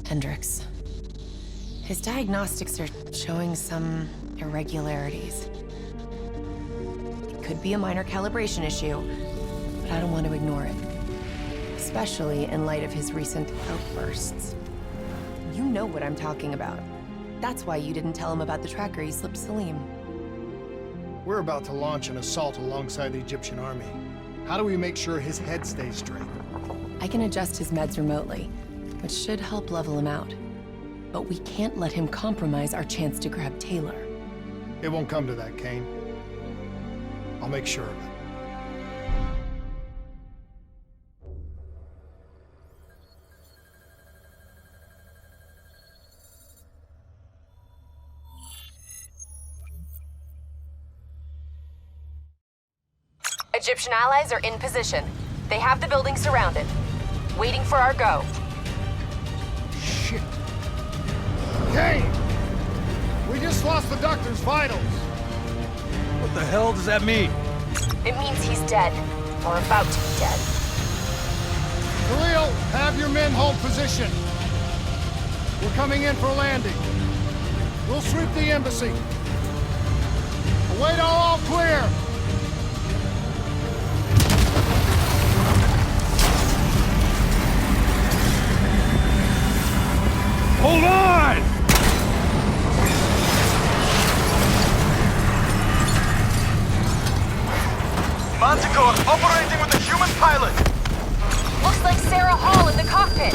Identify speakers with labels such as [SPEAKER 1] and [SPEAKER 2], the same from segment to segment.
[SPEAKER 1] Hendricks. His diagnostics are showing some irregularities. It could be a minor calibration issue, but I don't want to ignore it. Especially in light of his recent outbursts. You know what I'm talking about. That's why you didn't tell him about the tracker he slipped Salim.
[SPEAKER 2] We're about to launch an assault alongside the Egyptian army. How do we make sure his head stays straight?
[SPEAKER 1] I can adjust his meds remotely, which should help level him out. But we can't let him compromise our chance to grab Taylor.
[SPEAKER 2] It won't come to that, Kane. I'll make sure of it.
[SPEAKER 1] Egyptian allies are in position. They have the building surrounded, waiting for our go.
[SPEAKER 2] Shit. Kane! We just lost the doctor's vitals.
[SPEAKER 3] What the hell does that mean?
[SPEAKER 1] It means he's dead, or about to be dead.
[SPEAKER 2] Khalil, have your men hold position. We're coming in for landing. We'll sweep the embassy. Await all clear.
[SPEAKER 3] Hold on!
[SPEAKER 4] Manticore operating with a human pilot!
[SPEAKER 1] Looks like Sarah Hall in the cockpit.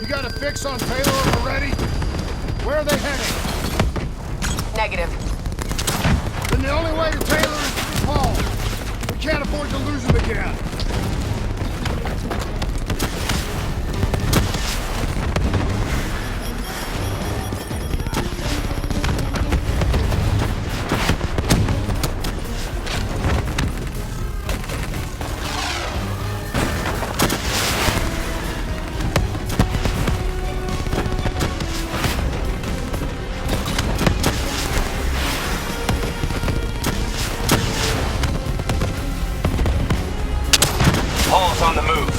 [SPEAKER 2] You got a fix on Taylor already? Where are they heading?
[SPEAKER 1] Negative.
[SPEAKER 2] Then the only way to Taylor is through Hall. We can't afford to lose him again.
[SPEAKER 4] Hall's on the move.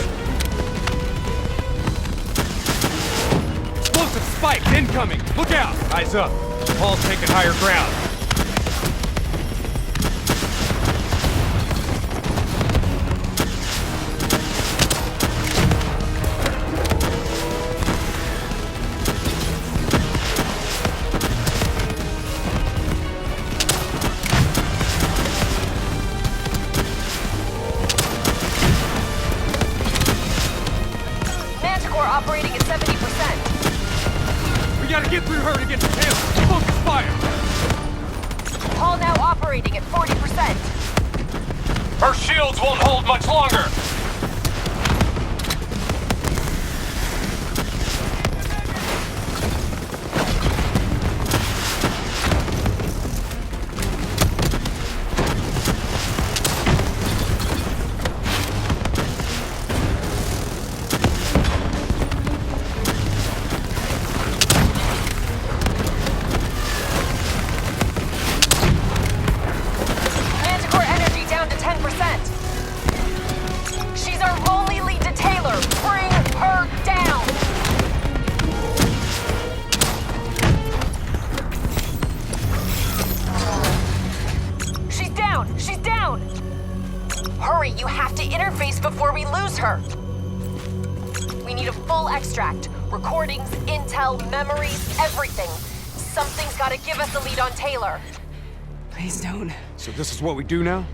[SPEAKER 3] Explosive spike incoming! Look out! Eyes up. Hall's taking higher ground.
[SPEAKER 1] Manticore operating at 70%.
[SPEAKER 3] We gotta get through her to get to Taylor. Focus fire!
[SPEAKER 1] Hall now operating at 40%.
[SPEAKER 4] Her shields won't hold much longer!
[SPEAKER 1] Manticore energy down to 10%. She's our only lead to Taylor. Bring her down. She's down. She's down. Hurry, you have to interface before we lose her. We need a full extract. Recordings, intel, memories, everything. Something's gotta give us a lead on Taylor.
[SPEAKER 5] Please don't.
[SPEAKER 3] So this is what we do now?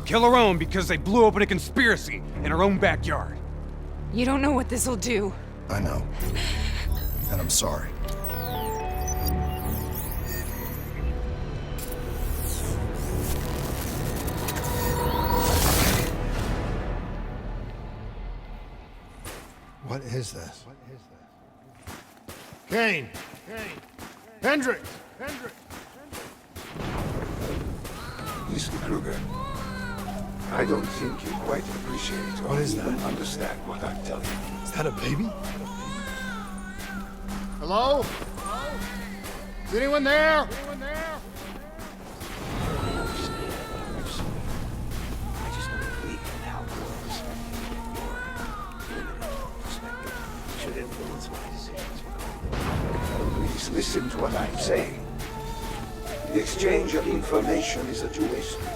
[SPEAKER 3] Kill our own because they blew open a conspiracy in our own backyard.
[SPEAKER 5] You don't know what this'll do.
[SPEAKER 6] I know. And I'm sorry.
[SPEAKER 2] What is this? Kane! Hendricks!
[SPEAKER 7] Mr. Kruger, I don't think you quite appreciate or
[SPEAKER 2] What is
[SPEAKER 7] even
[SPEAKER 2] that?
[SPEAKER 7] understand what I'm telling you.
[SPEAKER 2] Is that a baby? Hello? Is anyone there?
[SPEAKER 7] I just don't believe in how girls. Your limited perspective. listen to what I'm saying. The exchange of information is a two-way street.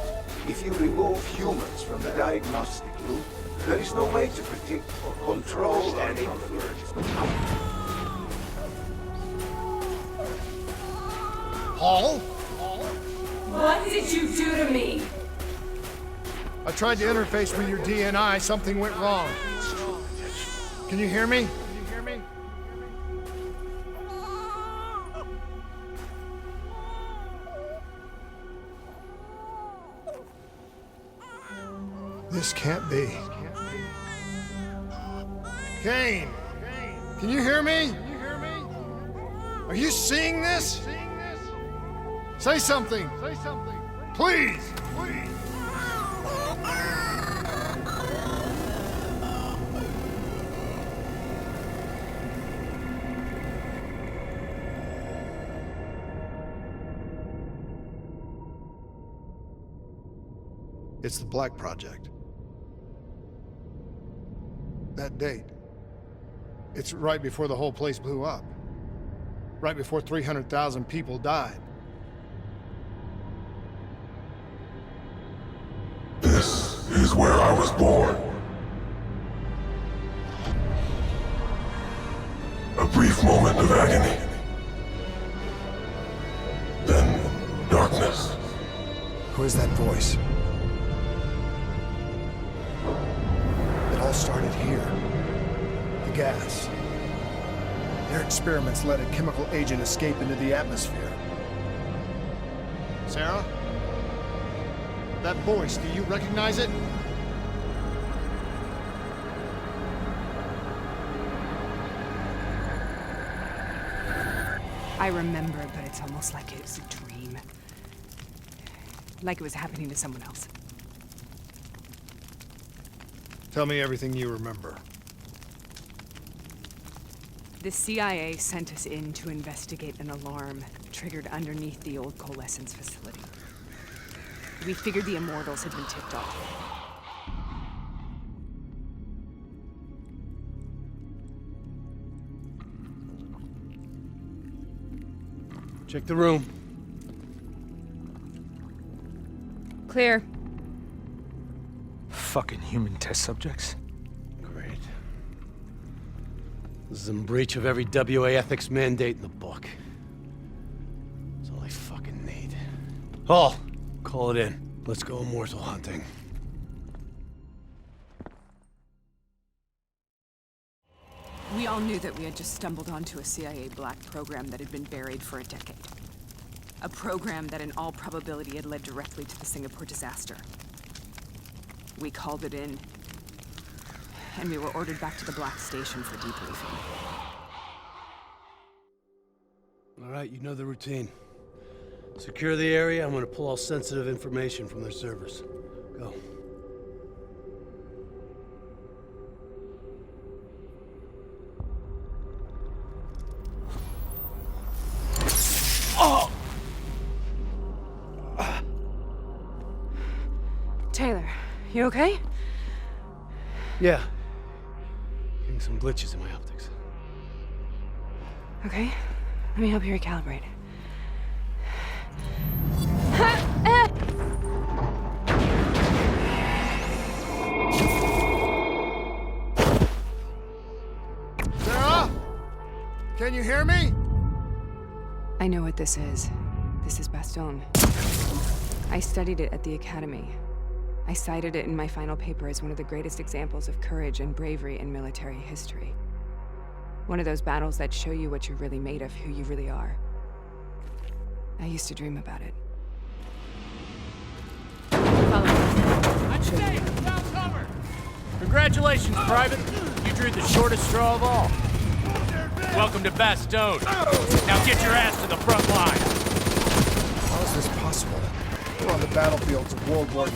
[SPEAKER 7] If you remove humans from the diagnostic loop, there is no way to predict or control any convergence.
[SPEAKER 2] Paul?
[SPEAKER 5] What did you do to me?
[SPEAKER 2] I tried to interface with your DNI. Something went wrong. Can you hear me? This can't be. Kane! Can you hear me? Are you seeing this? Say something! Please! It's the Black Project. That date. It's right before the whole place blew up. Right before 300,000 people died.
[SPEAKER 8] This is where I was born. A brief moment of agony. Then darkness.
[SPEAKER 6] Who is that voice? It all started here. The gas. Their experiments let a chemical agent escape into the atmosphere.
[SPEAKER 2] Sarah? That voice, do you recognize it?
[SPEAKER 5] I remember, but it's almost like it was a dream. Like it was happening to someone else.
[SPEAKER 2] Tell me everything you remember.
[SPEAKER 5] The CIA sent us in to investigate an alarm triggered underneath the old coalescence facility. We figured the Immortals had been tipped off.
[SPEAKER 3] Check the room.
[SPEAKER 5] Clear.
[SPEAKER 9] Fucking human test subjects.
[SPEAKER 10] Great. This is in breach of every WA ethics mandate in the book. That's all I fucking need. Hall, call it in. Let's go immortal hunting.
[SPEAKER 5] We all knew that we had just stumbled onto a CIA black program that had been buried for a decade. A program that in all probability had led directly to the Singapore disaster. We called it in, and we were ordered back to the Black Station for debriefing.
[SPEAKER 10] All right, you know the routine. Secure the area. I'm gonna pull all sensitive information from their servers. Go.
[SPEAKER 5] Taylor, you okay?
[SPEAKER 10] Yeah. Getting some glitches in my optics.
[SPEAKER 5] Okay, let me help you recalibrate.
[SPEAKER 2] Sarah? Can you hear me?
[SPEAKER 5] I know what this is. This is Bastogne. I studied it at the Academy. I cited it in my final paper as one of the greatest examples of courage and bravery in military history. One of those battles that show you what you're really made of, who you really are. I used to dream about it. Follow me.
[SPEAKER 11] Congratulations, Private. You drew the shortest straw of all. Welcome to Bastogne. Now get your ass to the front line.
[SPEAKER 6] How is this possible? We're on the battlefields of World War II.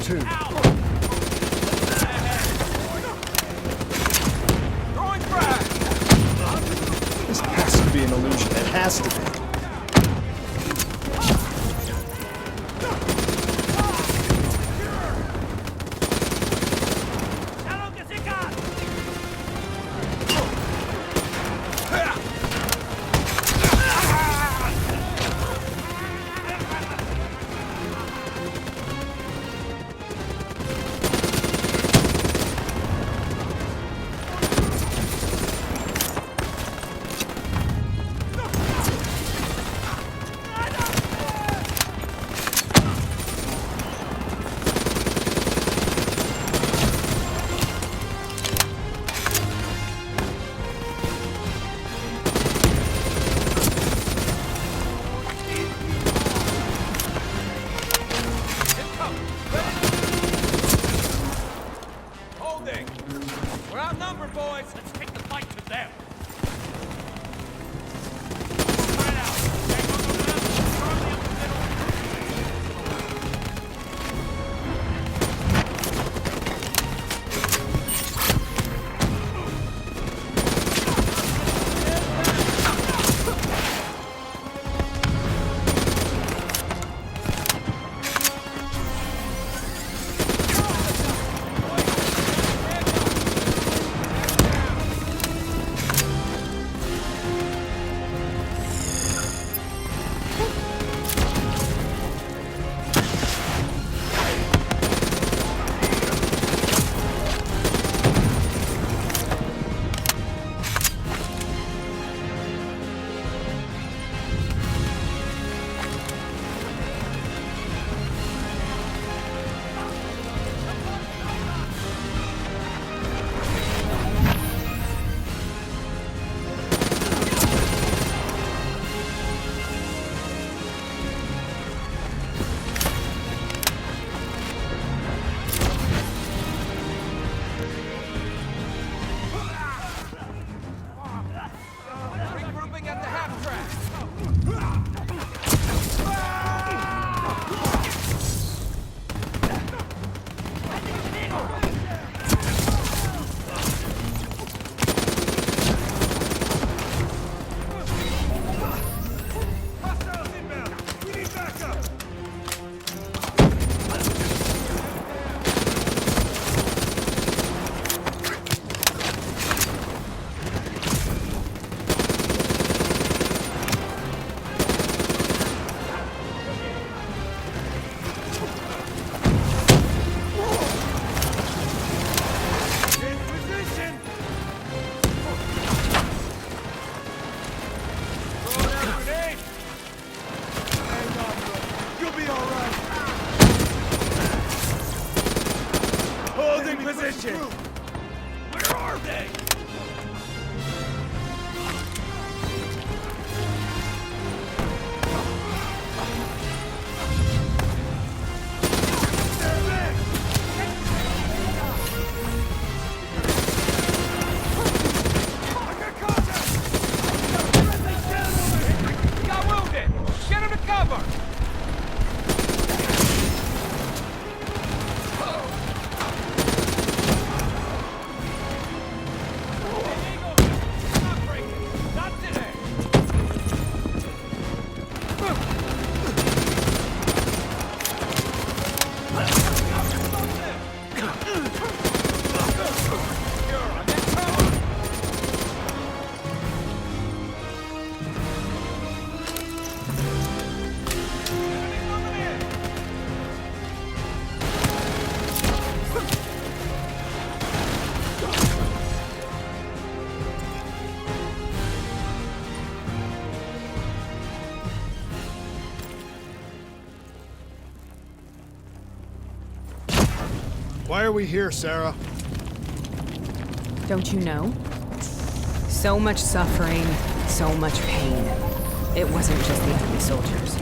[SPEAKER 4] Throwing frag!
[SPEAKER 6] This has to be an illusion. It has to be.
[SPEAKER 11] boys. Let's take the fight to them. Spread out. Take on the left, Charlie up the middle. Regrouping at the half track. Hostiles inbound. We need backup. In position. Throw down grenade. Hang on, bro. You'll be all right. Holding position. Where are they? Got wounded! Get him to cover! Not breaking! Not today! You're on that cover! Enemy moving in!
[SPEAKER 2] Why are we here, Sarah?
[SPEAKER 5] Don't you know? So much suffering, so much pain. It wasn't just the enemy soldiers.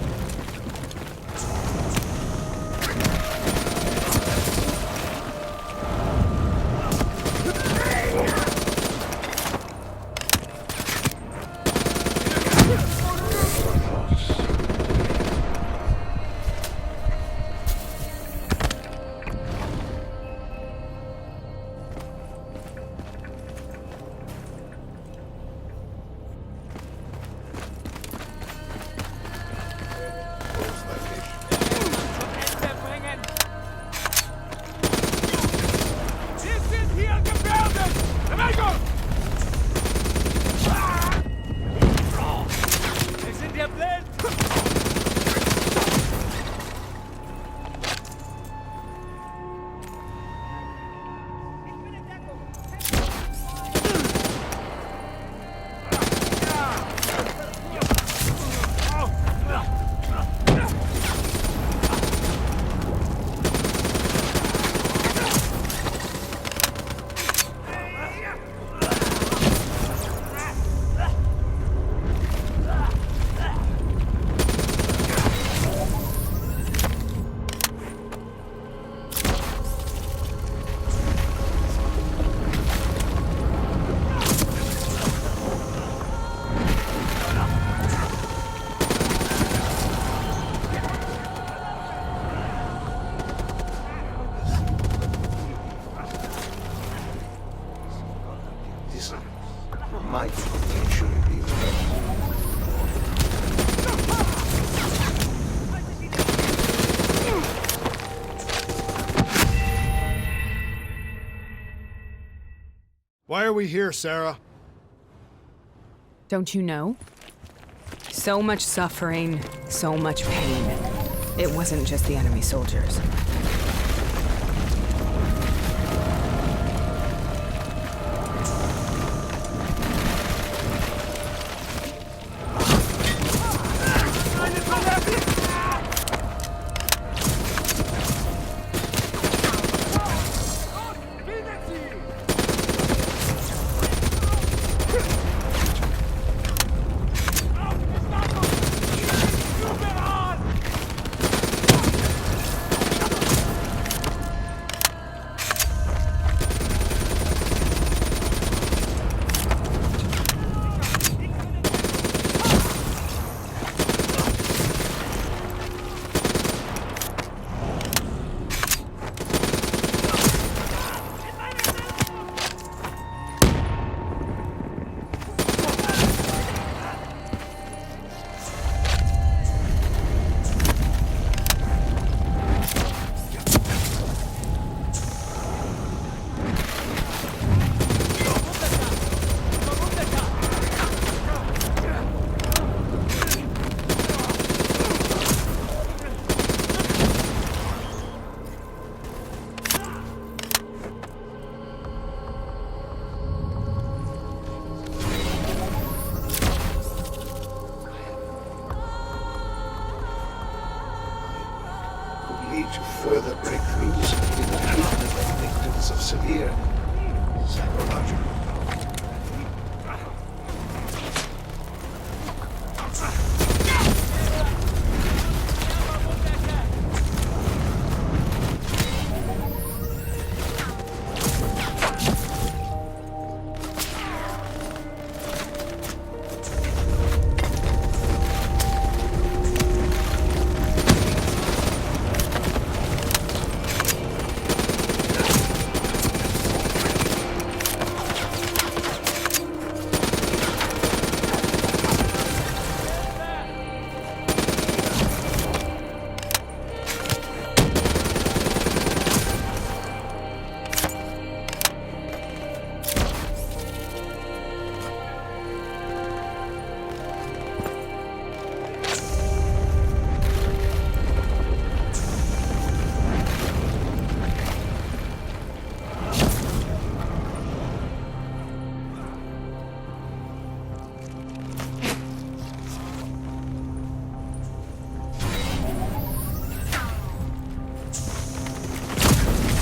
[SPEAKER 7] might potentially be reversed.
[SPEAKER 2] Why are we here, Sarah?
[SPEAKER 5] Don't you know? So much suffering, so much pain. It wasn't just the enemy soldiers.
[SPEAKER 7] Lead to further breakthroughs in the treatment of victims of severe psychological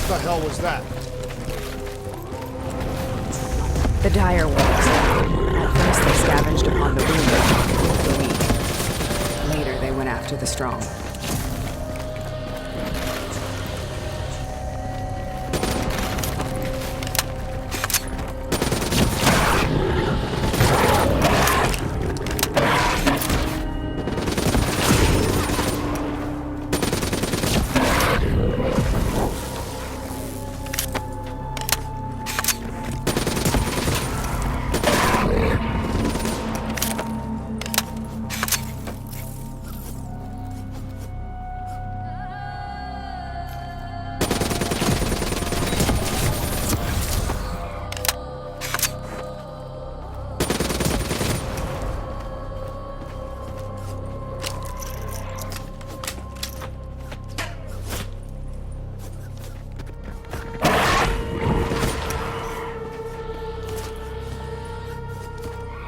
[SPEAKER 2] What the hell was that?
[SPEAKER 5] The dire ones. At first they scavenged upon the wounded, the weak. Later they went after the strong.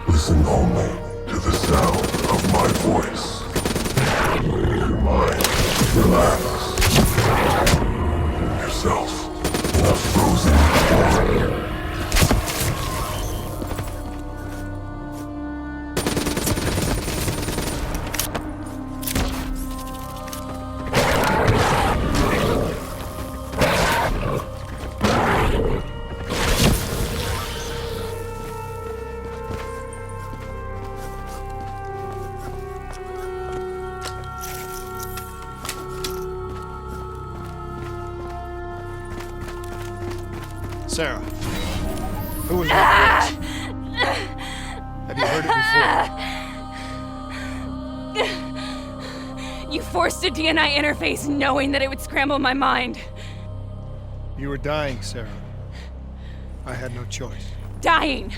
[SPEAKER 8] Listen only to the sound of my voice. Your mind, relax. Yourself in a frozen form.
[SPEAKER 2] Sarah, who in that Have you heard it before?
[SPEAKER 5] You forced a DNI interface knowing that it would scramble my mind.
[SPEAKER 2] You were dying, Sarah. I had no choice.
[SPEAKER 5] Dying!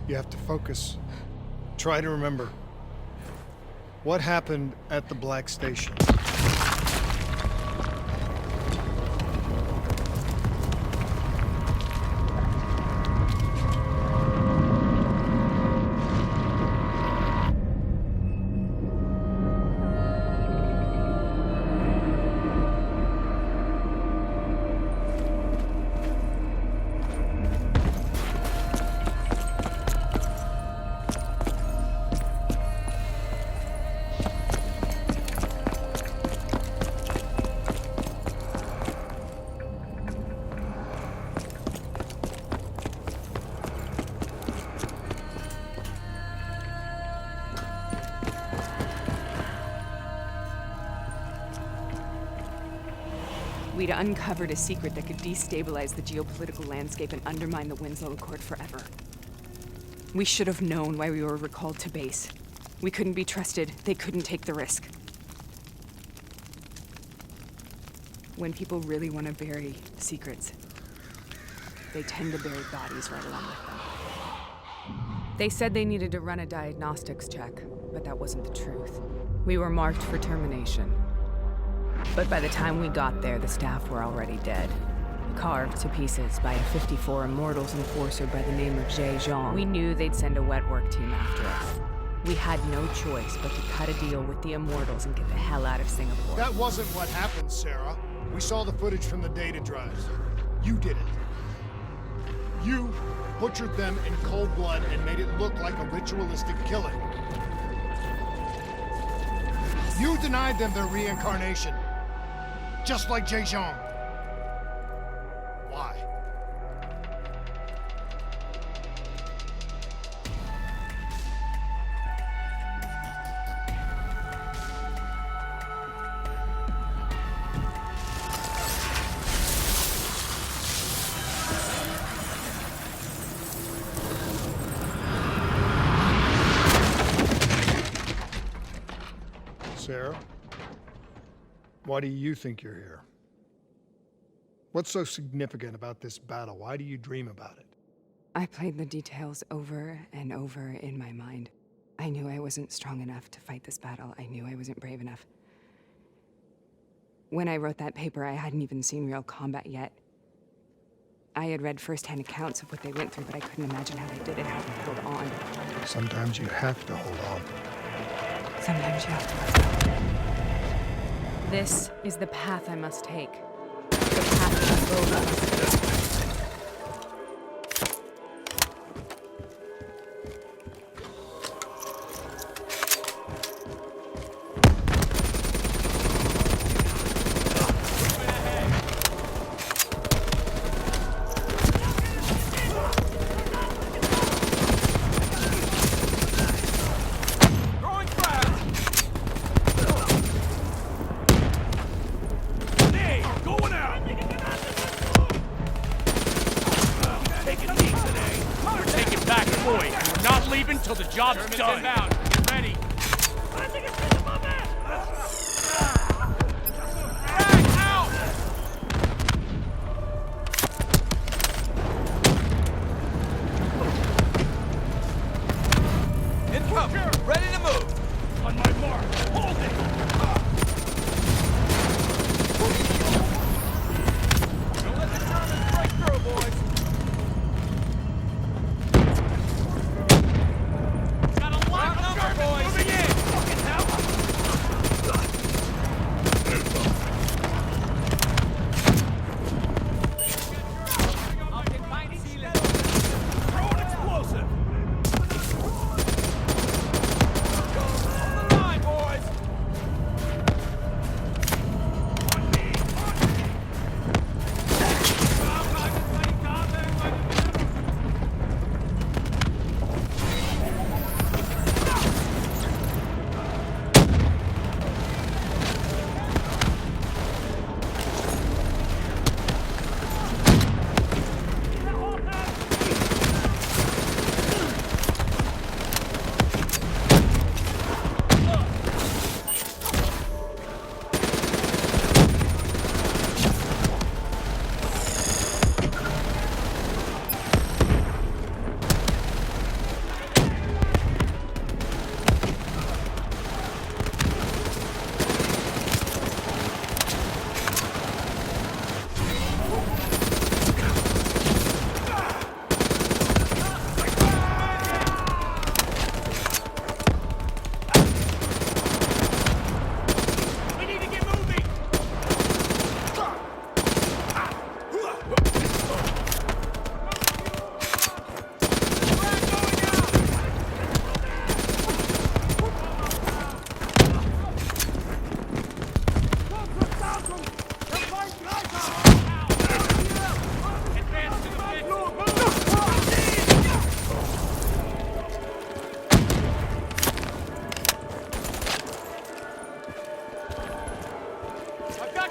[SPEAKER 2] You have to focus. Try to remember. What happened at the Black Station?
[SPEAKER 5] We'd uncovered a secret that could destabilize the geopolitical landscape and undermine the Winslow Accord forever. We should have known why we were recalled to base. We couldn't be trusted. They couldn't take the risk. When people really want to bury secrets, they tend to bury bodies right along with them. They said they needed to run a diagnostics check, but that wasn't the truth. We were marked for termination. But by the time we got there, the staff were already dead. Carved to pieces by a 54 Immortals enforcer by the name of Jay Zhang. We knew they'd send a wet work team after us. We had no choice but to cut a deal with the Immortals and get the hell out of Singapore.
[SPEAKER 2] That wasn't what happened, Sarah. We saw the footage from the data drives. You did it. You butchered them in cold blood and made it look like a ritualistic killing. You denied them their reincarnation. Just like Jay Zhang. Why? Sarah? Why do you think you're here? What's so significant about this battle? Why do you dream about it?
[SPEAKER 5] I played the details over and over in my mind. I knew I wasn't strong enough to fight this battle. I knew I wasn't brave enough. When I wrote that paper, I hadn't even seen real combat yet. I had read first-hand accounts of what they went through, but I couldn't imagine how they did it, how they held on.
[SPEAKER 2] Sometimes you have to hold on.
[SPEAKER 5] Sometimes you have to let go. This is the path I must take. The path that both of us.
[SPEAKER 11] Until the job's done. Inbound. Get ready.
[SPEAKER 4] Incoming. Ready to move.
[SPEAKER 11] On my mark. Hold it.
[SPEAKER 4] Don't let the Germans break through, boys. Got a lock on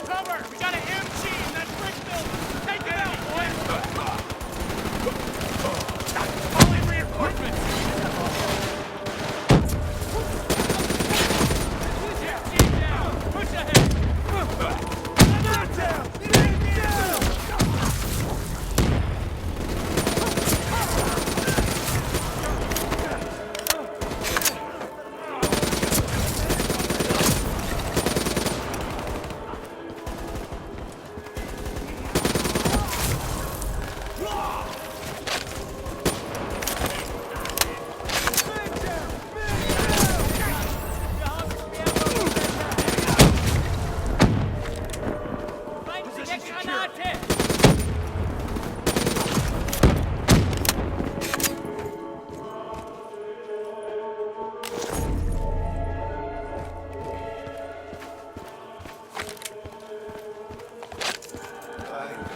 [SPEAKER 11] cover! We got an MG in that brick building! Take it out, boys! Calling reinforcements! MG down! Push ahead! Not down!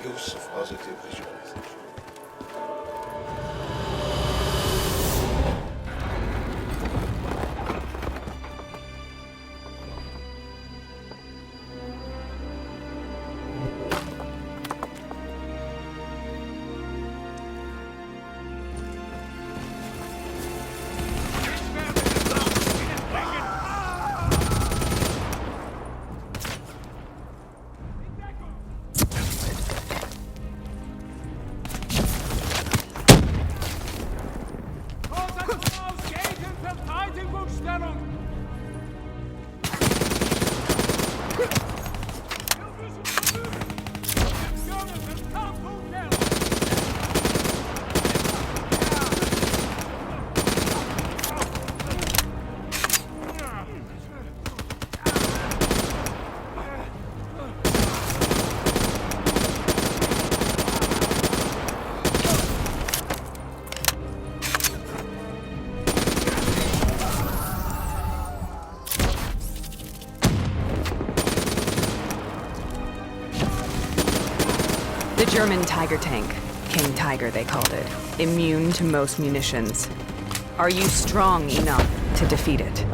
[SPEAKER 7] Use of positive visualization.
[SPEAKER 5] The German Tiger tank. King Tiger, they called it. Immune to most munitions. Are you strong enough to defeat it?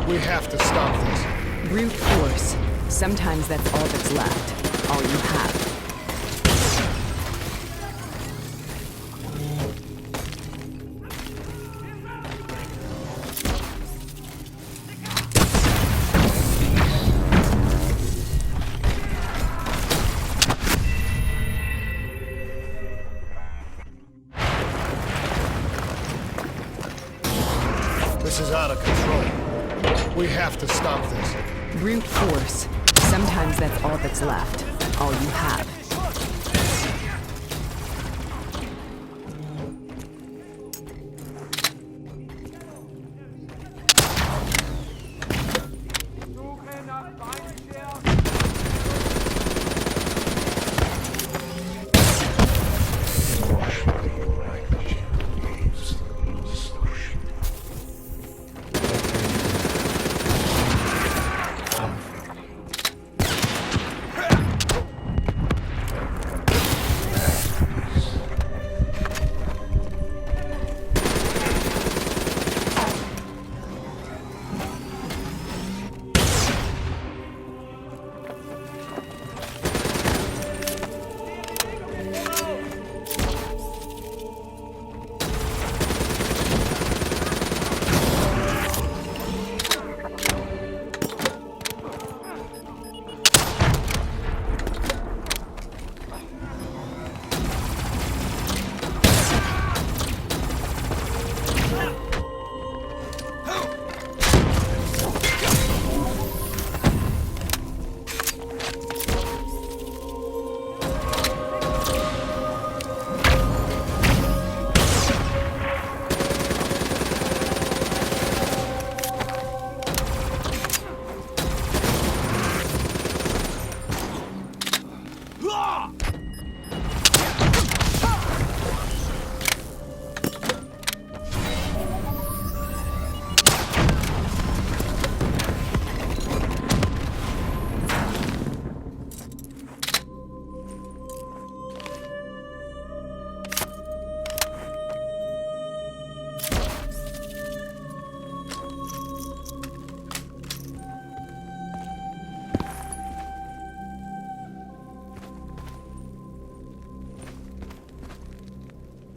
[SPEAKER 2] We have to stop this.
[SPEAKER 5] Brute force. Sometimes that's all that's left. All you have.
[SPEAKER 2] This is out of control. We have to stop this.
[SPEAKER 5] Brute force. Sometimes that's all that's left. All you have.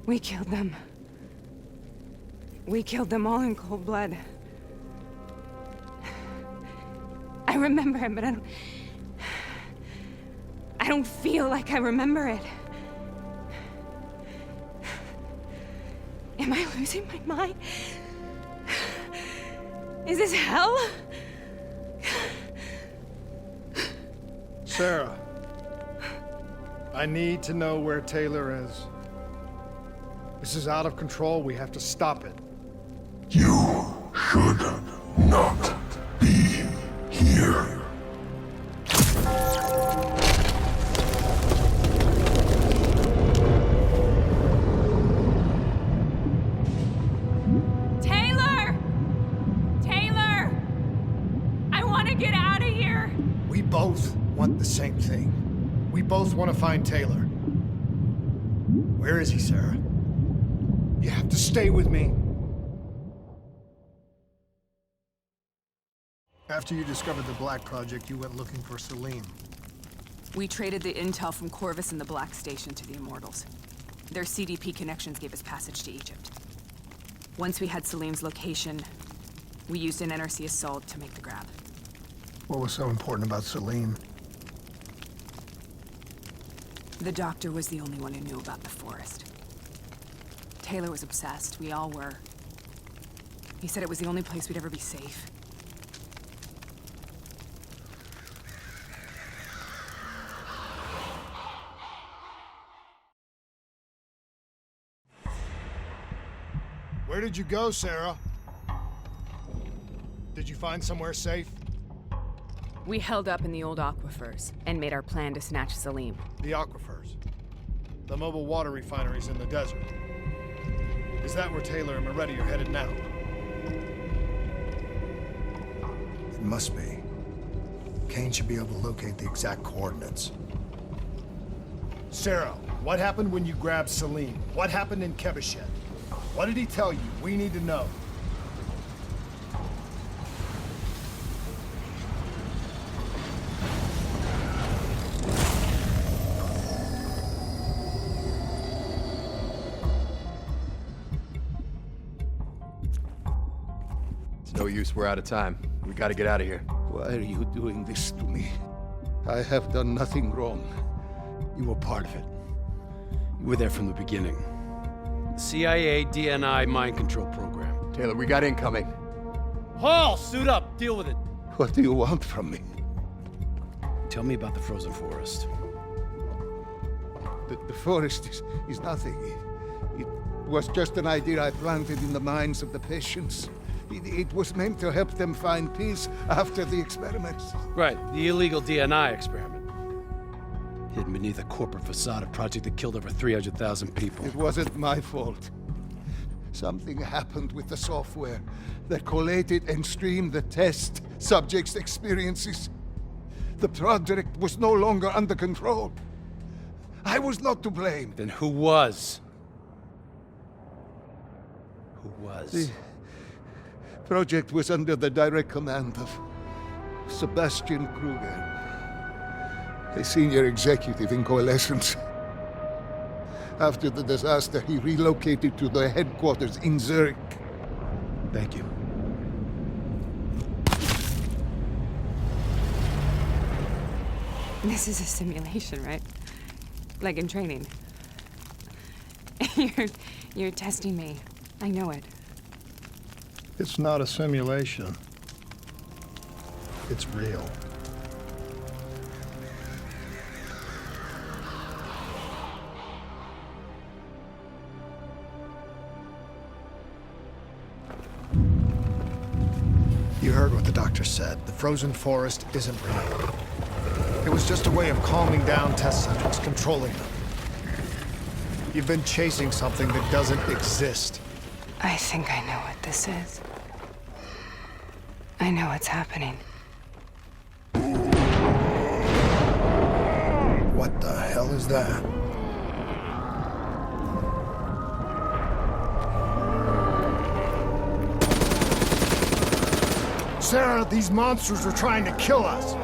[SPEAKER 5] We killed them. We killed them all in cold blood. I remember it, but I don't feel like I remember it. Am I losing my mind? Is this hell?
[SPEAKER 2] Sarah, I need to know where Taylor is. This is out of control. We have to stop it.
[SPEAKER 8] You should not be here.
[SPEAKER 5] Taylor! Taylor! I want to get out of here!
[SPEAKER 2] We both want the same thing. We both want to find Taylor. Where is he, Sarah? You have to stay with me. After you discovered the Black Project, you went looking for Salim.
[SPEAKER 5] We traded the intel from Corvus and the Black Station to the Immortals. Their CDP connections gave us passage to Egypt. Once we had Salim's location, we used an NRC assault to make the grab.
[SPEAKER 6] What was so important about Salim?
[SPEAKER 5] The doctor was the only one who knew about the forest. Taylor was obsessed. We all were. He said it was the only place we'd ever be safe.
[SPEAKER 2] Where did you go, Sarah? Did you find somewhere safe?
[SPEAKER 5] We held up in the old aquifers and made our plan to snatch Salim.
[SPEAKER 2] The aquifers. The mobile water refineries in the desert. Is that where Taylor and Moretti are headed now?
[SPEAKER 6] It must be. Kane should be able to locate the exact coordinates.
[SPEAKER 2] Sarah, what happened when you grabbed Salim? What happened in Kebeshet? What did he tell you? We need to know.
[SPEAKER 12] It's no use, we're out of time. We gotta get out of here.
[SPEAKER 7] Why are you doing this to me? I have done nothing wrong.
[SPEAKER 10] You were part of it. You were there from the beginning. The CIA DNI mind control program.
[SPEAKER 12] Taylor, we got incoming.
[SPEAKER 10] Hall, suit up. Deal with it.
[SPEAKER 7] What do you want from me?
[SPEAKER 10] Tell me about the frozen forest.
[SPEAKER 7] The forest is nothing. It was just an idea I planted in the minds of the patients. It was meant to help them find peace after the experiments.
[SPEAKER 10] Right, the illegal DNI experiment. Hidden beneath a corporate facade, a project that killed over 300,000 people.
[SPEAKER 7] It wasn't my fault. Something happened with the software that collated and streamed the test subjects' experiences. The project was no longer under control. I was not to blame.
[SPEAKER 10] Then who was? Who was?
[SPEAKER 7] The project was under the direct command of Sebastian Kruger, a senior executive in Coalescence. After the disaster, he relocated to the headquarters in Zurich.
[SPEAKER 10] Thank you.
[SPEAKER 5] This is a simulation, right? Like in training. You're testing me. I know it.
[SPEAKER 6] It's not a simulation. It's real. You heard what the doctor said. The frozen forest isn't real. It was just a way of calming down test subjects, controlling them. You've been chasing something that doesn't exist.
[SPEAKER 5] I think I know what this is. I know what's happening.
[SPEAKER 6] What the hell is that?
[SPEAKER 2] Sarah, these monsters are trying to kill us.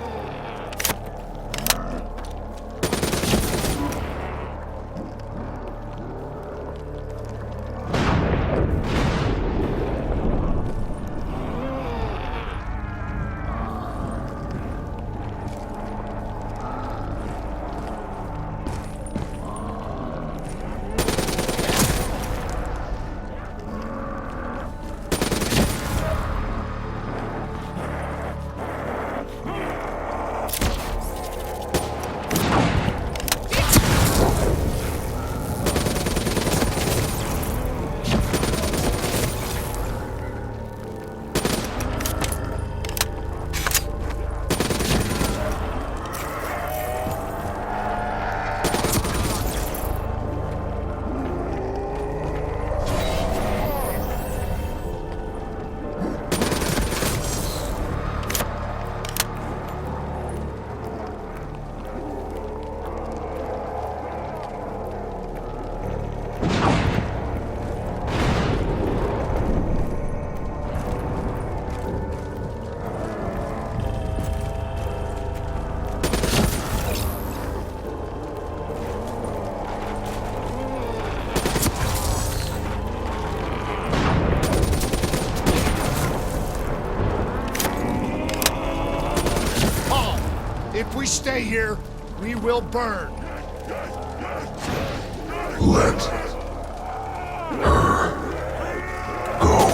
[SPEAKER 2] If we stay here, we will burn.
[SPEAKER 8] Let her go.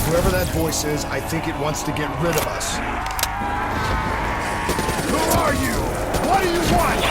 [SPEAKER 2] Whoever that voice is, I think it wants to get rid of us. Who are you? What do you want?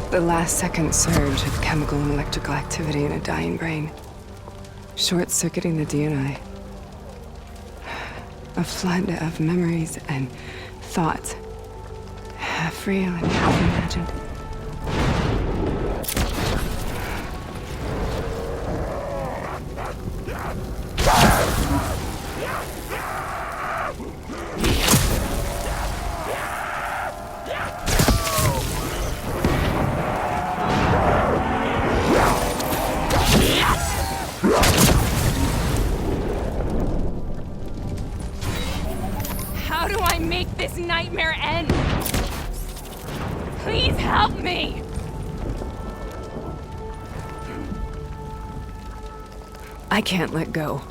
[SPEAKER 5] The last-second surge of chemical and electrical activity in a dying brain. Short-circuiting the DNI. A flood of memories and thoughts. Half real and half imagined. How do I make this nightmare end? Please help me! I can't let go.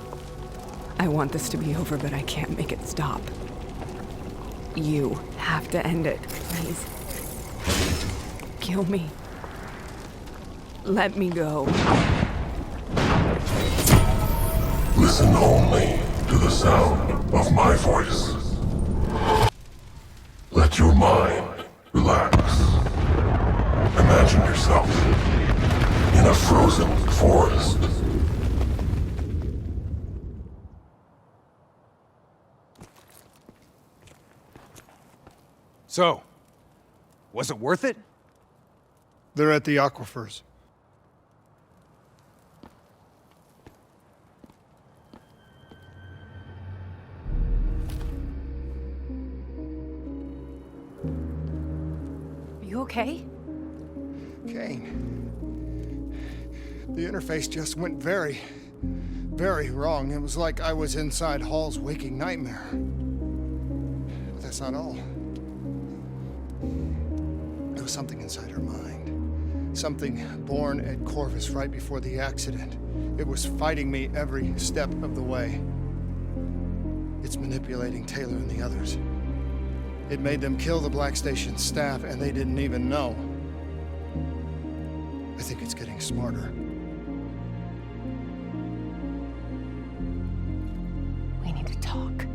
[SPEAKER 5] I want this to be over, but I can't make it stop. You have to end it, please. Kill me. Let me go.
[SPEAKER 8] Listen only to the sound of my voice. Let your mind relax. Imagine yourself in a frozen forest.
[SPEAKER 3] So, was it worth it?
[SPEAKER 6] They're at the aquifers.
[SPEAKER 1] Are you okay?
[SPEAKER 6] Kane. The interface just went very, very wrong. It was like I was inside Hall's waking nightmare. But that's not all. There was something inside her mind. Something born at Corvus right before the accident. It was fighting me every step of the way. It's manipulating Taylor and the others. It made them kill the Black Station staff, and they didn't even know. I think it's getting smarter.
[SPEAKER 1] We need to talk.